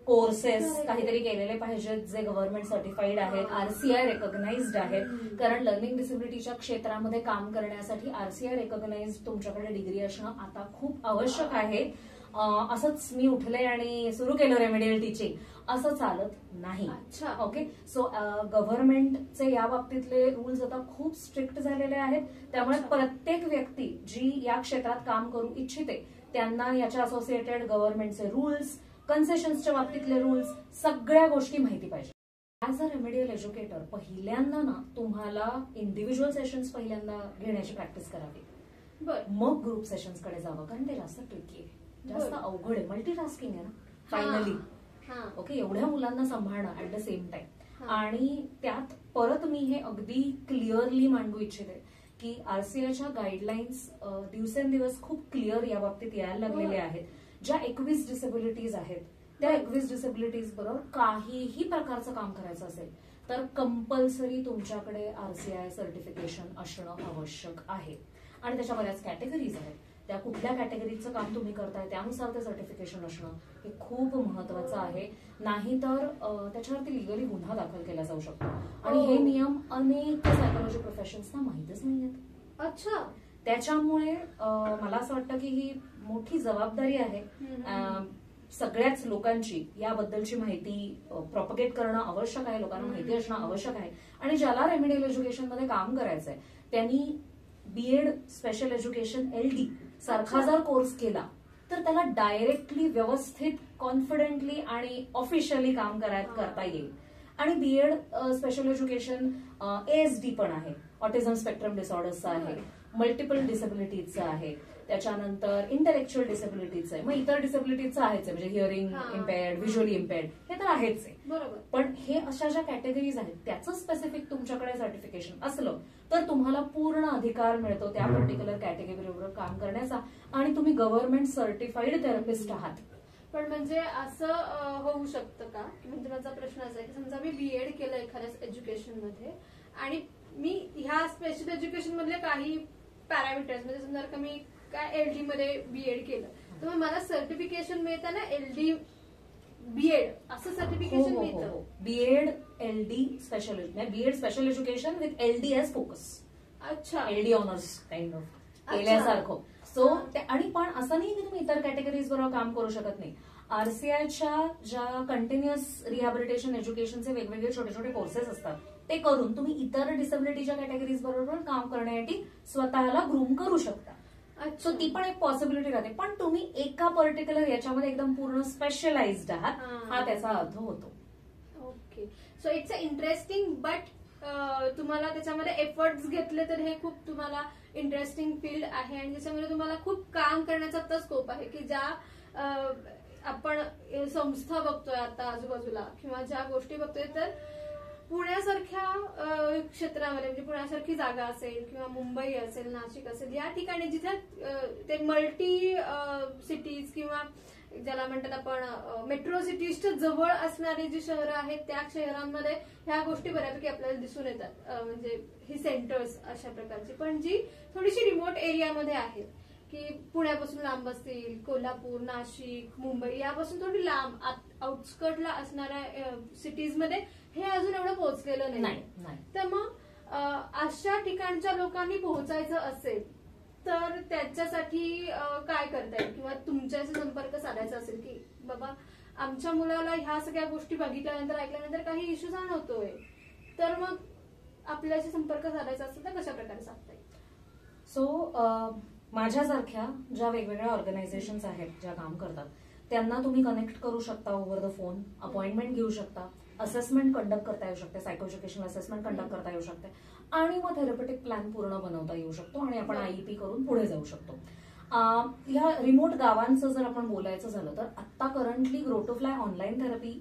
कोर्सेस काहीतरी केलेले पाहिजेत जे गव्हर्नमेंट सर्टिफाईड आहेत, आरसीआय रेकॉग्नाइज्ड आहेत. कारण लर्निंग डिसेबिलिटीच्या क्षेत्रामध्ये काम करण्यासाठी आरसीआय रेकॉग्नाइज्ड तुमच्याकडे डिग्री असणं आता खूप आवश्यक आहे. असंच मी उठले आणि सुरू केलं रेमेडियल टीचिंग असं चालत नाही. ओके. सो गव्हर्नमेंटचे या बाबतीतले रूल्स आता खूप स्ट्रिक्ट झालेले आहेत, त्यामुळे प्रत्येक व्यक्ती जी या क्षेत्रात काम करू इच्छिते त्यांना याच्या असोसिएटेड गव्हर्नमेंटचे रूल्स, कन्सेशन्सच्या बाबतीतले रूल्स, सगळ्या गोष्टी माहिती पाहिजे. ऍज अ रेमेडियल एज्युकेटर पहिल्यांदा ना तुम्हाला इंडिव्हिज्युअल सेशन्स पहिल्यांदा घेण्याची प्रॅक्टिस करावी, मग ग्रुप सेशन्स कडे जावं, कारण ते जास्त ट्रिकी आहे, जास्त अवघड आहे, मल्टीटास्किंग आहे ना फायनली. ओके. एवढ्या मुलांना सांभाळणं ऍट द सेम टाइम आणि त्यात परत मी हे अगदी क्लिअरली मांडू इच्छिते की आरसीआयच्या गाईडलाईन्स दिवसेंदिवस खूप क्लिअर या बाबतीत यायला लागलेल्या आहेत. ज्या 21 डिसेबिलिटीज आहेत त्या 21 डिसेबिलिटीज बरोबर काहीही प्रकारचं काम करायचं असेल तर कंपल्सरी तुमच्याकडे आरसीआय सर्टिफिकेशन असणं आवश्यक आहे. आणि त्याच्या बऱ्याच कॅटेगरीज आहेत, त्या कुठल्या कॅटेगरीचं काम तुम्ही करताय त्यानुसार ते सर्टिफिकेशन असणं हे खूप महत्वाचं आहे. नाहीतर त्याच्यावरती लिगली गुन्हा दाखल केला जाऊ शकतो आणि हे नियम अनेक सायकोलॉजी प्रोफेशन्सना माहितच नाहीयेत. अच्छा. त्याच्यामुळे मला असं वाटतं की ही मोठी जबाबदारी आहे सगळ्याच लोकांची याबद्दलची माहिती प्रॉपगेट करणं आवश्यक आहे, लोकांना माहिती असणं आवश्यक आहे. आणि ज्याला रेमेडियल एज्युकेशन मध्ये काम करायचंय त्यांनी बीएड स्पेशल एज्युकेशन एलडी सारखा जर कोर्स केला तर त्याला डायरेक्टली व्यवस्थित कॉन्फिडेंटली आणि ऑफिशियली काम करता येईल. आणि बीएड स्पेशल एज्युकेशन एएसडी पण आहे, ऑटिझम स्पेक्ट्रम डिसऑर्डर्सचं आहे, मल्टिपल डिसेबिलिटीजचं आहे, त्याच्यानंतर इंटेलेक्च्युअल डिसेबिलिटीजचं आहे, मग इतर डिसेबिलिटीजचं आहेच, म्हणजे हिअरिंग इम्पेअर्ड, व्हिज्युअली इम्पेअर्ड हे तर आहेच आहे. बरोबर. पण हे अशा ज्या कॅटेगरीज आहेत त्याचं स्पेसिफिक तुमच्याकडे सर्टिफिकेशन असलं तर तुम्हाला पूर्ण अधिकार मिळतो त्या पर्टिक्युलर कॅटेगरीवर काम करण्याचा आणि तुम्ही गव्हर्नमेंट सर्टिफाईड थेरपिस्ट आहात. पण म्हणजे असं होऊ शकतं का, म्हणजे माझा प्रश्न असा आहे की समजा मी बीएड केलं एखाद्या एज्युकेशन मध्ये आणि मी ह्या स्पेशल एज्युकेशन मधले काही पॅरामीटर्स म्हणजे समजा का मी काय एलडी मध्ये बीएड केलं तर मग मला सर्टिफिकेशन मिळतं ना एलडी बीएड असं सर्टिफिकेशन मिळतं. BEd LD special BEd special education with LD as focus. अच्छा. एलडी ऑनर्स काइंड ऑफ केल्यासारखं. सो आणि पण असं नाही की तुम्ही इतर कॅटेगरीज बरोबर काम करू शकत नाही. आरसीआयच्या ज्या कंटिन्युअस रिहॅबिलिटेशन एज्युकेशनचे वेगवेगळे छोटे छोटे कोर्सेस असतात ते करून तुम्ही इतर डिसेबिलिटीच्या कॅटेगरीज बरोबर काम करण्यासाठी स्वतःला ग्रूम करू शकता. सो ती पण एक पॉसिबिलिटी राहते. पण तुम्ही एका पर्टिक्युलर याच्यामध्ये एकदम पूर्ण स्पेशलाइज्ड आहात हा त्याचा अर्थ होतो. Okay. So it's a interesting but तुम्हाला त्याच्यामध्ये एफर्ट्स घेतले तर हे खूप तुम्हाला इंटरेस्टिंग फील्ड आहे आणि ज्याच्यामध्ये तुम्हाला खूप काम करण्याचा तर स्कोप आहे की ज्या आपण संस्था बघतोय आता आजूबाजूला किंवा ज्या गोष्टी बघतोय तर पुण्यासारख्या क्षेत्रामध्ये म्हणजे पुण्यासारखी जागा असेल किंवा मुंबई असेल, नाशिक असेल, या ठिकाणी जिथे ते मल्टी सिटीज किंवा ज्याला म्हणतात आपण मेट्रो सिटीजच्या जवळ असणारी जी शहरं आहेत त्या शहरांमध्ये ह्या गोष्टी बऱ्यापैकी आपल्याला दिसून येतात, म्हणजे ही सेंटर्स अशा प्रकारची. पण जी थोडीशी रिमोट एरियामध्ये आहेत की पुण्यापासून लांब असतील, कोल्हापूर, नाशिक, मुंबई यापासून थोडी लांब आउटस्कर्टला असणाऱ्या सिटीजमध्ये हे अजून एवढं पोहोचलेलं नाही. तर मग अशा ठिकाणच्या लोकांनी पोहोचायचं असेल तर त्याच्यासाठी काय करता येईल किंवा तुमच्याशी संपर्क साधायचा असेल की बाबा आमच्या मुलाला ह्या सगळ्या गोष्टी बघितल्यानंतर ऐकल्यानंतर काही इश्यू जाणवतोय, तर मग आपल्याशी संपर्क साधायचा असेल तर कशा प्रकारे साधता येईल? सो माझ्यासारख्या ज्या वेगवेगळ्या ऑर्गनायझेशन्स आहेत ज्या काम करतात त्यांना तुम्ही कनेक्ट करू शकता ओव्हर द फोन, अपॉइंटमेंट घेऊ शकता, असेसमेंट कंडक्ट करता येऊ शकते, सायको एज्युकेशनल असेसमेंट कंडक्ट करता येऊ शकते आणि मग थेरपेटिक प्लॅन पूर्ण बनवता येऊ शकतो आणि आपण आयईपी करून पुढे जाऊ शकतो. ह्या रिमोट गावांचं जर आपण बोलायचं झालं तर आता currently grow to fly online therapy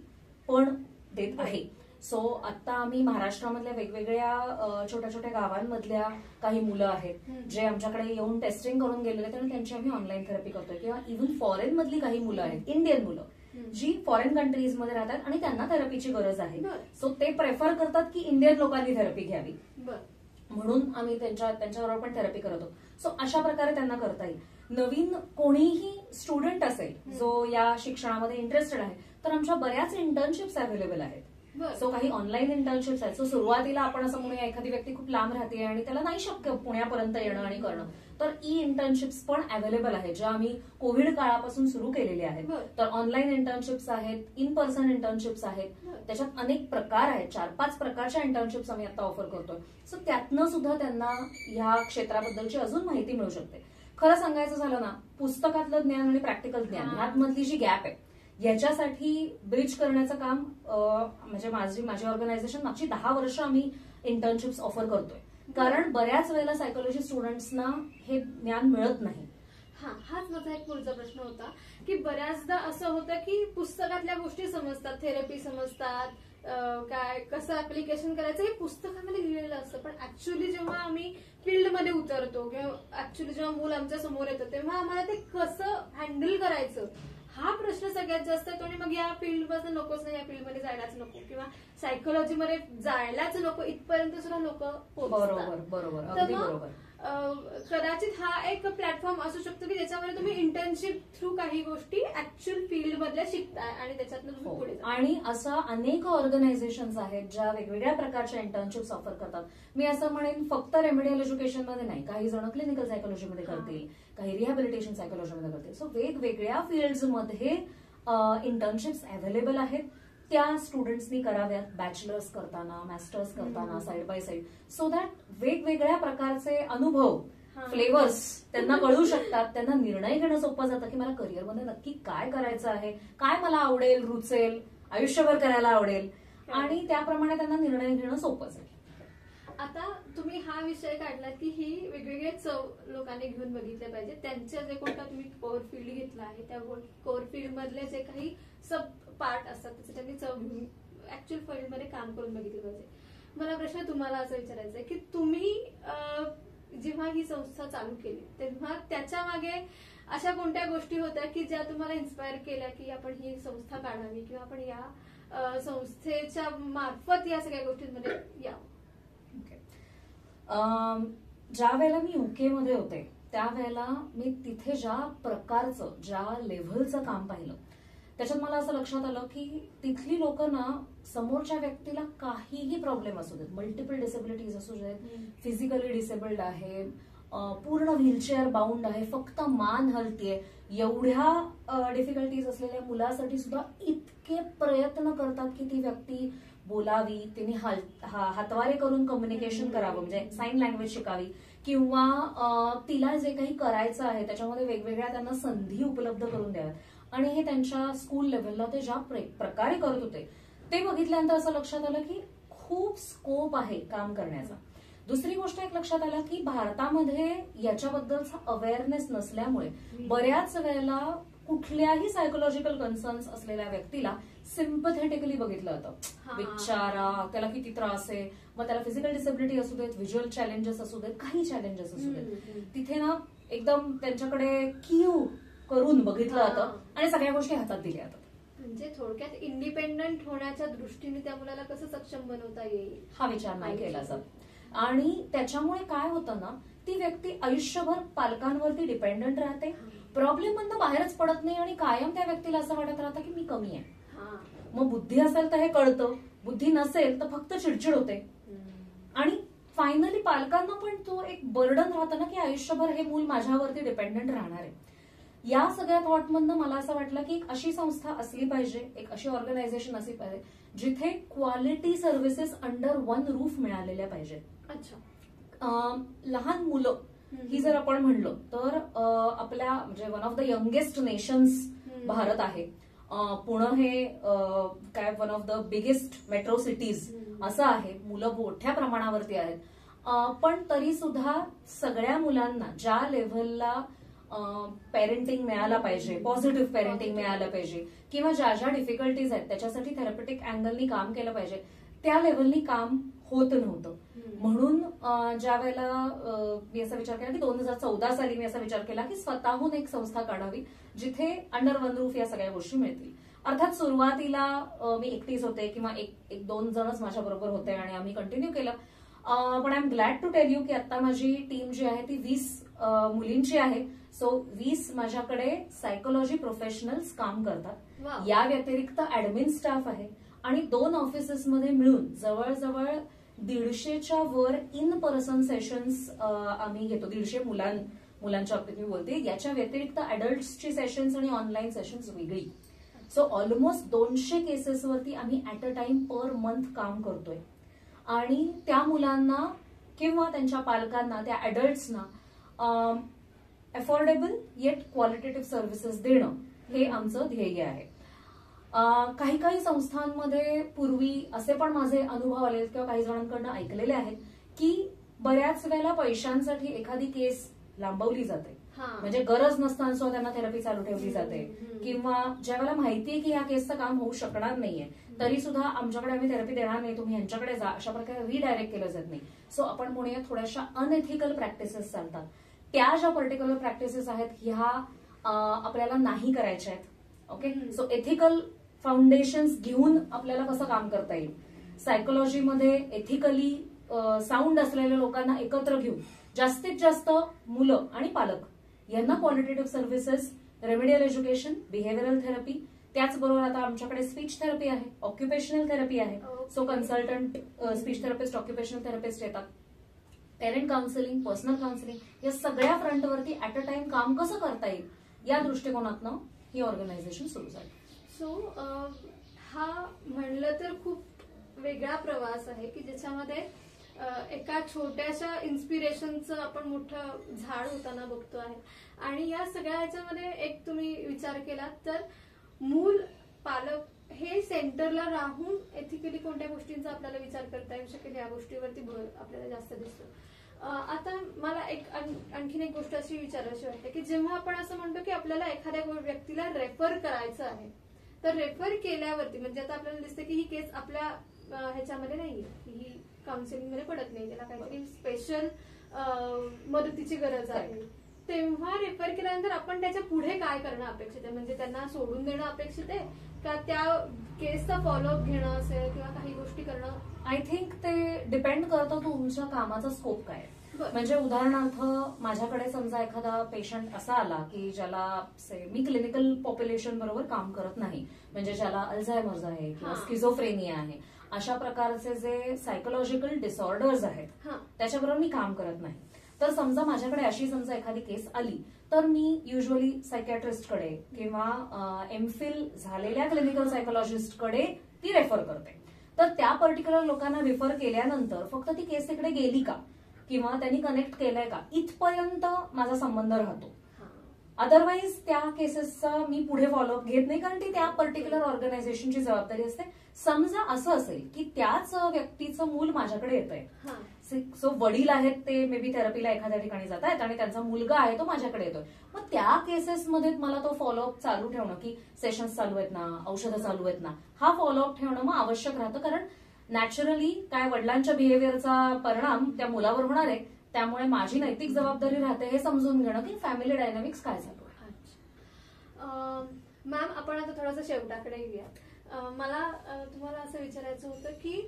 पण देत आहे. सो आता आम्ही महाराष्ट्रामधल्या वेगवेगळ्या छोट्या छोट्या गावांमधल्या काही मुलं आहेत जे आमच्याकडे येऊन टेस्टिंग करून गेलेले तर त्यांची आम्ही ऑनलाईन थेरपी करतोय. किंवा इव्हन फॉरेन मधली काही मुलं आहेत, इंडियन मुलं जी फॉरेन कंट्रीजमध्ये राहतात आणि त्यांना थेरपीची गरज आहे. सो ते प्रेफर करतात की इंडियन लोकांनी थेरपी घ्यावी, म्हणून आम्ही त्यांच्याबरोबर पण थेरपी करतो. सो अशा प्रकारे त्यांना करता येईल. नवीन कोणीही स्टुडंट असेल जो या शिक्षणामध्ये इंटरेस्टेड आहे तर आमच्या बऱ्याच इंटर्नशिप्स अवेलेबल आहेत. सो काही ऑनलाईन इंटर्नशिप्स आहेत. सो सुरुवातीला आपण असं म्हणूया एखादी व्यक्ती खूप लांब राहते आणि त्याला नाही शक्य पुण्यापर्यंत येणं आणि करणं, तर ई इंटर्नशिप्स पण अवेलेबल आहेत ज्या आम्ही कोविड काळापासून सुरू केलेल्या आहेत. तर ऑनलाईन इंटर्नशिप्स आहेत, इन पर्सन इंटर्नशिप्स आहेत, त्याच्यात अनेक प्रकार आहेत, 4-5 प्रकारच्या इंटर्नशिप्स आम्ही आता ऑफर करतोय. सो त्यातनं सुद्धा त्यांना ह्या क्षेत्राबद्दलची अजून माहिती मिळू शकते. खरं सांगायचं झालं ना, पुस्तकातलं ज्ञान आणि प्रॅक्टिकल ज्ञान ह्यात मधली जी गॅप आहे याच्यासाठी ब्रिज करण्याचं काम म्हणजे माझी ऑर्गनायझेशन मागची 10 वर्ष आम्ही इंटर्नशिप्स ऑफर करतोय. कारण बऱ्याच वेळेला सायकोलॉजी स्टुडंट्सना हे ज्ञान मिळत नाही. हाच माझा एक पुढचा प्रश्न होता की बऱ्याचदा असं होतं की पुस्तकातल्या गोष्टी समजतात, थेरपी समजतात, काय कसं ऍप्लिकेशन करायचं हे पुस्तकामध्ये लिहिलेलं असतं, पण ऍक्च्युअली जेव्हा आम्ही फील्डमध्ये उतरतो किंवा ऍक्च्युअली जेव्हा मूल आमच्या समोर येतं तेव्हा आम्हाला ते कसं हँडल करायचं हा प्रश्न सगळ्यात जास्त येतो. आणि मग या फील्डपासून नकोच नाही, या फील्डमध्ये जायलाच नको किंवा सायकोलॉजीमध्ये जायलाच नको इथपर्यंत सुद्धा लोक पोहोचतात. बरोबर. कदाचित हा एक प्लॅटफॉर्म असू शकतो की ज्याच्यामध्ये तुम्ही इंटर्नशिप थ्रू काही गोष्टी ऍक्च्युअल फील्ड मधल्या शिकताय आणि त्याच्यातनं तुम्ही पुढे. आणि असं अनेक ऑर्गनायझेशन्स आहेत ज्या वेगवेगळ्या प्रकारच्या इंटर्नशिप्स ऑफर करतात. मी असं म्हणेन फक्त रेमेडियल एज्युकेशनमध्ये नाही, काही जण क्लिनिकल सायकोलॉजीमध्ये करतील, काही रिहॅबिलिटेशन सायकोलॉजीमध्ये करतील. सो वेगवेगळ्या फील्ड्समध्ये इंटर्नशिप्स अवेलेबल आहेत. त्या स्टुडंट्सनी कराव्यात बॅचलर्स करताना, मास्टर्स करताना, side by side, so that वेगवेगळ्या प्रकारचे अनुभव, फ्लेवर्स त्यांना कळू शकतात. त्यांना निर्णय घेणं सोपं जातं की मला करिअरमध्ये नक्की काय करायचं आहे, काय मला आवडेल, रुचेल, आयुष्यभर करायला आवडेल आणि त्याप्रमाणे त्यांना निर्णय घेणं सोपं जाईल. आता तुम्ही हा विषय काढला की ही वेगवेगळे चव लोकांनी घेऊन बघितले पाहिजे. त्यांच्या जे कोणता तुम्ही कोर फील्ड घेतला आहे त्या कोर फील्ड मधले जे काही सब पार्ट असतात त्याचे त्यांनी चव घेऊन ऍक्च्युअल फील्डमध्ये काम करून बघितलं पाहिजे. मला प्रश्न तुम्हाला असं विचारायचा आहे की तुम्ही जेव्हा ही संस्था चालू केली तेव्हा त्याच्या मागे अशा कोणत्या गोष्टी होत्या की ज्या तुम्हाला इन्स्पायर केल्या की आपण ही संस्था काढावी किंवा आपण या संस्थेच्या मार्फत या सगळ्या गोष्टींमध्ये यावं? ज्या वेळेला मी युके मध्ये होते त्यावेळेला मी तिथे ज्या प्रकारचं, ज्या लेव्हलचं काम पाहिलं त्याच्यात मला असं लक्षात आलं की तिथली लोक ना समोरच्या व्यक्तीला काहीही प्रॉब्लेम असू देत, मल्टिपल डिसेबिलिटीज असू देत, फिजिकली डिसेबल्ड आहे, पूर्ण व्हीलचेअर बाउंड आहे, फक्त मान हलतीये, एवढ्या डिफिकल्टीज असलेल्या मुलासाठी सुद्धा इतके प्रयत्न करतात की ती व्यक्ती बोलावी, तिने हातवारे करून कम्युनिकेशन करावं, म्हणजे साईन लँग्वेज शिकावी किंवा तिला जे काही करायचं आहे त्याच्यामध्ये वेगवेगळ्या त्यांना संधी उपलब्ध करून द्याव्यात. आणि हे त्यांच्या स्कूल लेव्हलला ते ज्या प्रकारे करत होते ते बघितल्यानंतर असं लक्षात आलं की खूप स्कोप आहे काम करण्याचा. दुसरी गोष्ट एक लक्षात आलं की भारतामध्ये याच्याबद्दलचा अवेअरनेस नसल्यामुळे बऱ्याच वेळेला कुठल्याही सायकोलॉजिकल कन्सर्न्स असलेल्या व्यक्तीला सिम्पथेटिकली बघितलं जातं. बिचारा, त्याला किती त्रास आहे, मग त्याला फिजिकल डिसेबिलिटी असू देत, व्हिज्युअल चॅलेंजेस असू देत, काही चॅलेंजेस असू देत, तिथे ना एकदम त्यांच्याकडे कीव करून बघितलं जातं आणि सगळ्या गोष्टी हातात दिल्या जातात. म्हणजे थोडक्यात इंडिपेंडंट होण्याच्या दृष्टीने त्या मुलाला कसं सक्षम बनवता येईल हा विचार नाही केला जात. आणि त्याच्यामुळे काय होतं ना, ती व्यक्ती आयुष्यभर पालकांवरती डिपेंडंट राहते, प्रॉब्लेम मधनं बाहेरच पडत नाही आणि कायम त्या व्यक्तीला असं वाटत राहतं की मी कमी आहे. मग बुद्धी असेल तर हे कळतं, बुद्धी नसेल तर फक्त चिडचिड होते. आणि फायनली पालकांना पण तो एक बर्डन राहतं ना की आयुष्यभर हे मूल माझ्यावरती डिपेंडंट राहणार आहे. या सगळ्या थॉटमधनं मला असं वाटलं की एक अशी संस्था असली पाहिजे, एक अशी ऑर्गनायझेशन असली पाहिजे जिथे quality services under one roof मिळालेल्या पाहिजेत. अच्छा. लहान मुलं ही जर आपण म्हणलो तर आपल्या म्हणजे one of the youngest nations Bharat आहे. पुणे हे काय one of the biggest metro cities असं आहे. मुलं मोठ्या प्रमाणावरती आहेत, पण तरी सुद्धा सगळ्या मुलांना ज्या लेव्हलला पेरेंटिंग मिळायला पाहिजे, पॉझिटिव्ह पेरेंटिंग मिळालं पाहिजे, किंवा ज्या ज्या डिफिकल्टीज आहेत त्याच्यासाठी थेरपेटिक अँगलनी काम केलं पाहिजे, त्या लेव्हलनी काम होत नव्हतं. म्हणून ज्या वेळेला मी असा विचार केला की 2014 साली मी असा विचार केला की स्वतःहून एक संस्था काढावी जिथे अंडर वन रूफ या सगळ्या गोष्टी मिळतील. अर्थात सुरुवातीला मी एकटीच होते किंवा एक दोन जणच माझ्या बरोबर होते आणि आम्ही कंटिन्यू केलं. पण I am glad to tell you की आता माझी टीम जी आहे ती 20 मुलींची आहे. सो 20 माझ्याकडे सायकोलॉजी प्रोफेशनल्स काम करतात. या व्यतिरिक्त ऍडमिन स्टाफ आहे आणि 2 ऑफिसेसमध्ये मिळून जवळजवळ 150च्या वर इन पर्सन सेशन्स आम्ही घेतो. 150 मुलांच्या बाबतीत मी बोलते. याच्या व्यतिरिक्त अडल्ट्सची सेशन्स आणि ऑनलाईन सेशन्स वेगळी. सो ऑलमोस्ट 200 केसेसवरती आम्ही at a time per month काम करतोय. आणि त्या मुलांना किंवा त्यांच्या पालकांना, त्या अडल्ट्सना अफोर्डेबल येट क्वालिटेटिव्ह सर्व्हिसेस देणं हे आमचं ध्येय आहे. काही काही संस्थांमध्ये पूर्वी असे पण माझे अनुभव आले किंवा काही जणांकडनं ऐकलेले आहेत की बऱ्याच वेळेला पैशांसाठी एखादी केस लांबवली जाते. म्हणजे गरज नसताना त्यांना थेरपी चालू ठेवली जाते, किंवा ज्या वेळेला माहितीये की ह्या केसचं काम होऊ शकणार नाहीये तरी सुद्धा आमच्याकडे आम्ही थेरपी देणार नाही, तुम्ही यांच्याकडे जा, अशा प्रकारे रिडायरेक्ट केलं जात नाही. सो आपण म्हणूया थोड्याशा अनएथिकल प्रॅक्टिसेस चालतात. त्या ज्या पर्टिक्युलर प्रॅक्टिसेस आहेत ह्या आपल्याला नाही करायच्या आहेत. ओके. सो एथिकल फाउंडेशन्स घेऊन आपल्याला कसं काम करता येईल, सायकोलॉजीमध्ये एथिकली साऊंड असलेल्या लोकांना एकत्र घेऊन जास्तीत जास्त मुलं आणि पालक यांना qualitative services, remedial education, behavioural therapy, त्याचबरोबर आता आमच्याकडे स्पीच थेरपी आहे, ऑक्युपेशनल थेरपी आहे. So consultant speech therapist, occupational therapist येतात. पेरेंट काउन्सिलिंग, पर्सनल काउन्सिलिंग, या सगळ्या फ्रंटवरती ऍट अ टाइम काम कसं करता येईल या दृष्टिकोनातनं ही ऑर्गनायझेशन सुरू झाली. सो हा म्हणलं तर खूप वेगळा प्रवास आहे की ज्याच्यामध्ये एका छोट्याशा इन्स्पिरेशनचं आपण मोठं झाड होताना बघतो आहे. आणि या सगळ्या ह्याच्यामध्ये एक तुम्ही विचार केला तर मूल, पालक हे सेंटरला राहून एथिकली कोणत्या गोष्टींचा आपल्याला विचार करता येऊ शकेल या गोष्टीवरती भर आपल्याला जास्त दिसतो. आता मला आणखीन एक गोष्ट अशी विचारायची वाटते की जेव्हा आपण असं म्हणतो की आपल्याला एखाद्या व्यक्तीला रेफर करायचं आहे, तर रेफर केल्यावरती म्हणजे आता आपल्याला दिसतं की ही केस आपल्या ह्याच्यामध्ये नाहीये, ही काउन्सिलिंग मध्ये पडत नाही, त्याला काहीतरी स्पेशल मदतीची गरज आहे, तेव्हा रेफर केल्यानंतर आपण त्याच्या पुढे काय करणं अपेक्षित आहे? म्हणजे त्यांना सोडून देणं अपेक्षित आहे का त्या केसचा फॉलोअप घेणं असेल किंवा काही गोष्टी करणं? आय थिंक ते डिपेंड करतं तुमच्या कामाचा स्कोप काय. म्हणजे उदाहरणार्थ माझ्याकडे समजा एखादा पेशंट असा आला की ज्याला मी क्लिनिकल पॉप्युलेशन बरोबर काम करत नाही, म्हणजे ज्याला अल्झायमर्स आहे किंवा स्किझोफ्रेनिया आहे, अशा प्रकारचे जे सायकोलॉजिकल डिसऑर्डर्स आहेत त्याच्याबरोबर मी काम करत नाही. तर समजा माझ्याकडे अशी समजा एखादी केस आली तर मी युजली सायकॅट्रिस्टकडे किंवा एमफिल झालेल्या क्लिनिकल सायकोलॉजिस्टकडे ती रेफर करते. तर त्या पर्टिक्युलर लोकांना रेफर केल्यानंतर फक्त ती केस तिकडे गेली का किंवा त्यांनी कनेक्ट केलंय का इथपर्यंत माझा संबंध राहतो. अदरवाईज त्या केसेसचा मी पुढे फॉलोअप घेत नाही, कारण ती त्या पर्टिक्युलर ऑर्गनायझेशनची जबाबदारी असते. समजा असं असेल की त्याच व्यक्तीचं मूल माझ्याकडे येतंय, सो वडील आहेत ते मे बी थेरपीला एखाद्या ठिकाणी जात आहेत आणि त्यांचा मुलगा आहे तो माझ्याकडे येतोय, मग त्या केसेसमध्ये मला तो फॉलोअप चालू ठेवणं, की सेशन्स चालू आहेत ना, औषधं चालू आहेत ना, हा फॉलोअप ठेवणं मग आवश्यक राहतं. कारण नॅचरली काय वडिलांच्या बिहेव्हिअरचा परिणाम त्या मुलावर होणार आहे, त्यामुळे माझी नैतिक जबाबदारी राहते हे समजून घेणं की फॅमिली डायनामिक्स काय चालू आहे. मॅम, आपण आता थोडंसं शेवटाकडे येऊया. मला तुम्हाला असं विचारायचं होतं की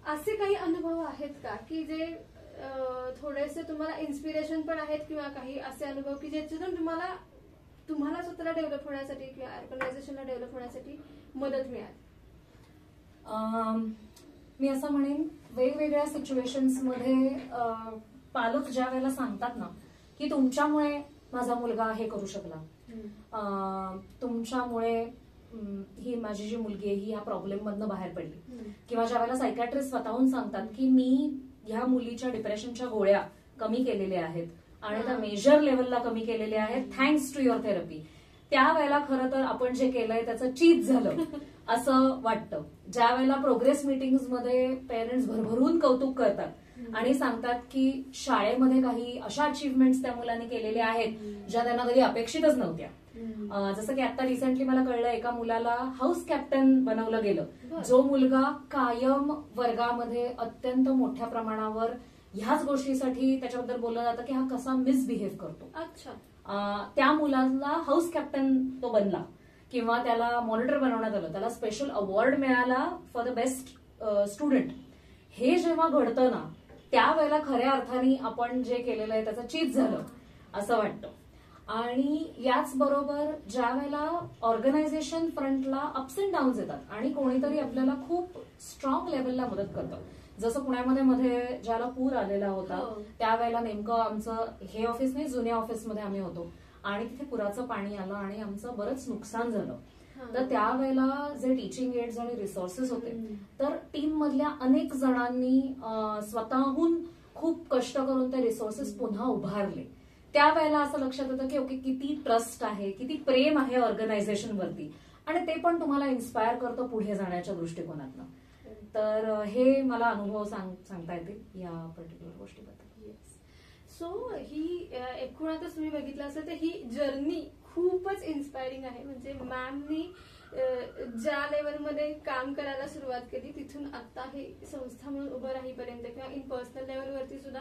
असे काही अनुभव आहेत का की जे थोडेसे तुम्हाला इन्स्पिरेशन पण आहेत, किंवा काही असे अनुभव की ज्याच्यातून तुम्हाला स्वतःला डेव्हलप होण्यासाठी किंवा ऑर्गनायझेशनला डेव्हलप होण्यासाठी मदत मिळाली? मी असं म्हणेन, वेगवेगळ्या सिच्युएशन्समध्ये पालक ज्या वेळेला सांगतात ना की तुमच्यामुळे माझा मुलगा हे करू शकला, तुमच्यामुळे ही माझी जी मुलगी आहे ही ह्या प्रॉब्लेम मधनं बाहेर पडली, किंवा ज्या वेळेला सायकॅट्रिस्ट स्वतःहून सांगतात की मी ह्या मुलीच्या डिप्रेशनच्या गोळ्या कमी केलेल्या आहेत आणि त्या मेजर लेवलला कमी केलेल्या आहेत थँक्स टू युअर थेरपी, त्यावेळेला खरं तर आपण जे केलंय त्याचं चीज झालं असं वाटतं. ज्या वेळेला प्रोग्रेस मीटिंग्समध्ये पेरेंट्स भरभरून कौतुक करतात आणि सांगतात की शाळेमध्ये काही अशा अचीव्हमेंट्स त्या मुलांनी केलेल्या आहेत ज्या त्यांना कधी अपेक्षितच नव्हत्या. जसं की आता रिसेंटली मला कळलं, एका मुलाला हाऊस कॅप्टन बनवलं गेलं, जो मुलगा कायम वर्गामध्ये अत्यंत मोठ्या प्रमाणावर ह्याच गोष्टीसाठी त्याच्याबद्दल बोललं जातं की हा कसा मिसबिहेव करतो. अच्छा. त्या मुलाला हाऊस कॅप्टन तो बनला, किंवा त्याला मॉनिटर बनवण्यात आलं, त्याला स्पेशल अवॉर्ड मिळाला फॉर द बेस्ट स्टुडंट. हे जेव्हा घडतं ना त्यावेळेला खऱ्या अर्थाने आपण जे केलेलं आहे त्याचं चीज झालं असं वाटतं. आणि याच बरोबर ज्या वेळेला ऑर्गनायझेशन फ्रंटला अप्स अँड डाऊन्स येतात आणि कोणीतरी आपल्याला खूप स्ट्रॉंग लेवलला मदत करतं, जसं पुण्यामध्ये मध्ये ज्याला पूर आलेला होता त्यावेळेला नेमकं आमचं हे ऑफिस नाही, जुन्या ऑफिसमध्ये आम्ही होतो आणि तिथे पुराचं पाणी आलं आणि आमचं बरंच नुकसान झालं. तर त्यावेळेला जे टीचिंग एड्स आणि रिसोर्सेस होते, तर टीम मधल्या अनेक जणांनी स्वतःहून खूप कष्ट करून ते रिसोर्सेस पुन्हा उभारले. त्यावेळेला असं लक्षात येतं की ओके, किती ट्रस्ट आहे, किती प्रेम आहे ऑर्गनायझेशनवरती, आणि ते पण तुम्हाला इन्स्पायर करतं पुढे जाण्याच्या दृष्टिकोनातनं. तर हे मला अनुभव सांगता येतील या पर्टिक्युलर गोष्टीबद्दल. सो ही एकूणातच तुम्ही बघितलं असेल तर ही जर्नी खूपच इन्स्पायरिंग आहे. म्हणजे मॅमनी ज्या लेवलमध्ये काम करायला सुरुवात केली तिथून आता हे संस्था म्हणून उभं राहीपर्यंत, किंवा इन पर्सनल लेवलवरती सुद्धा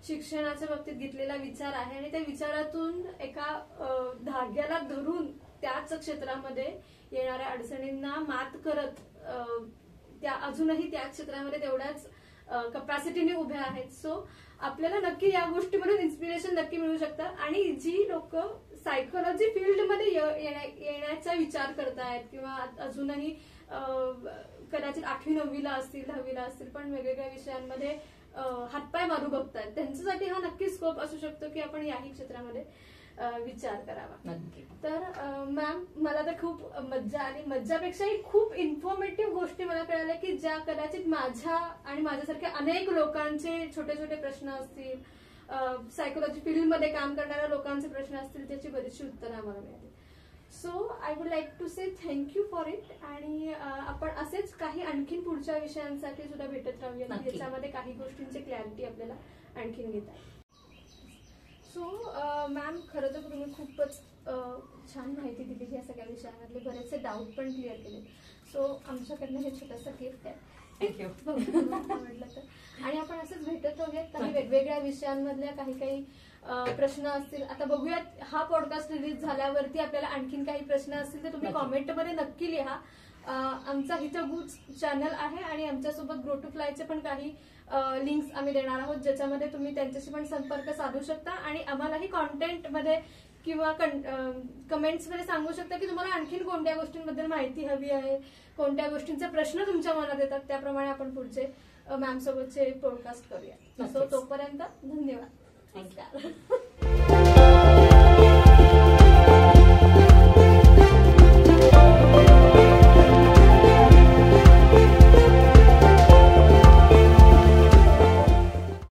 शिक्षणाच्या बाबतीत घेतलेला विचार आहे आणि त्या विचारातून एका धाग्याला धरून त्याच क्षेत्रामध्ये येणाऱ्या अडचणींना मात करत त्या अजूनही त्या क्षेत्रामध्ये तेवढ्याच कपॅसिटीने उभ्या आहेत. सो आपल्याला नक्की या गोष्टीमधून इन्स्पिरेशन नक्की मिळू शकतं. आणि जी लोक सायकोलॉजी फील्डमध्ये येण्याचा विचार करतायत किंवा अजूनही कदाचित 8वी 9वीला असतील 10वीला असतील पण वेगवेगळ्या विषयांमध्ये हातपाय मारू बघतायत, त्यांच्यासाठी हा नक्की स्कोप असू शकतो की आपण याही क्षेत्रामध्ये विचार करावा. तर मॅम, मला तर खूप मज्जा आली. मज्जापेक्षाही खूप इन्फॉर्मेटिव्ह गोष्टी मला कळाल्या की ज्या कदाचित माझ्या आणि माझ्यासारख्या अनेक लोकांचे छोटे छोटे प्रश्न असतील, सायकोलॉजी फील्डमध्ये काम करणाऱ्या लोकांचे प्रश्न असतील, त्याची बरीचशी उत्तरं आम्हाला मिळाली. So I would like to say thank you for it. आणि आपण असेच काही आणखीन पुढच्या विषयांसाठी सुद्धा भेटत राहूया, ज्याच्यामध्ये काही गोष्टींची क्लॅरिटी आपल्याला आणखीन घेता येईल. सो मॅम, खरं तर तुम्ही खूपच छान माहिती दिली या सगळ्या विषयांमधले, बरेचसे डाऊट पण क्लिअर केले. सो आमच्याकडनं हे छोटंसं गिफ्ट आहे. थँक्यू. म्हटलं तर. आणि आपण असंच भेटत राहूयात, काही वेगवेगळ्या विषयांमधल्या काही प्रश्न असतील. आता बघूयात, हा पॉडकास्ट रिलीज झाल्यावरती आपल्याला आणखीन काही प्रश्न असतील तर तुम्ही कॉमेंटमध्ये नक्की लिहा. आमचा हिथं गुड्स चॅनल आहे आणि आमच्यासोबत ग्रो टू फ्लायचे पण काही लिंक्स आम्ही देणार आहोत, ज्याच्यामध्ये तुम्ही त्यांच्याशी पण संपर्क साधू शकता आणि आम्हालाही कॉन्टेंटमध्ये किंवा कमेंट्समध्ये सांगू शकता की तुम्हाला आणखीन कोणत्या गोष्टींबद्दल माहिती हवी आहे, कोणत्या गोष्टींचे प्रश्न तुमच्या मनात येतात. त्याप्रमाणे आपण पुढचे मॅम सोबतचे पॉडकास्ट करूया. सो तोपर्यंत धन्यवाद. थँक्यू.